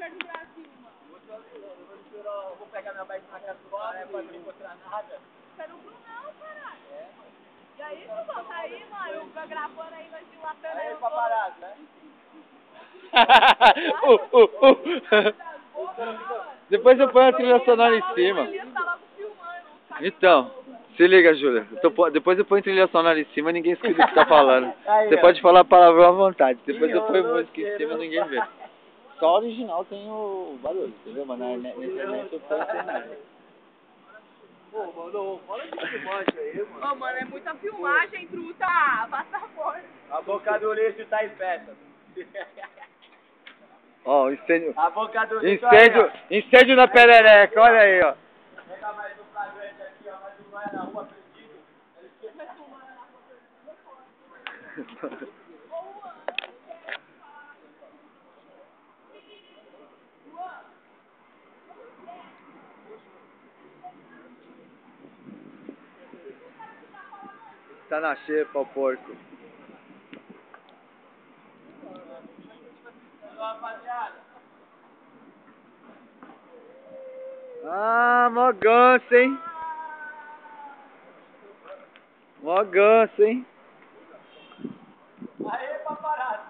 governo do Brasil, mano. Eu vou pegar minha bike na casa do cara, pra não encontrar nada. Você não viu não, caralho. É, mano. E aí, tu tá aí, mano, eu gravando aí, nós dilatando aí. Aí, paparazzo, né? Depois eu ponho a trilha sonora em cima. Então, se liga, Júlia. Depois eu ponho a trilha sonora em cima, ninguém escuta o que tá falando. Você pode falar palavrão à vontade. Depois eu ponho música em cima, ninguém vê. Só o original tem o barulho, entendeu? Mas na internet eu ponho sem nada. Pô, mano, fala de filmagem aí, mano. Ô, mano, é muita filmagem, truta. Passa a porta. A boca do lixo tá em festa. Ó, incêndio. A boca do lixo Incêndio na perereca, olha aí, ó. Pega mais um flagrante aqui, ó. Mais um vai na rua perdido. Tá na xepa o porco. Rapaziada. Ah, mó ganso, hein? Mó ganso, hein? Aê, paparazzo.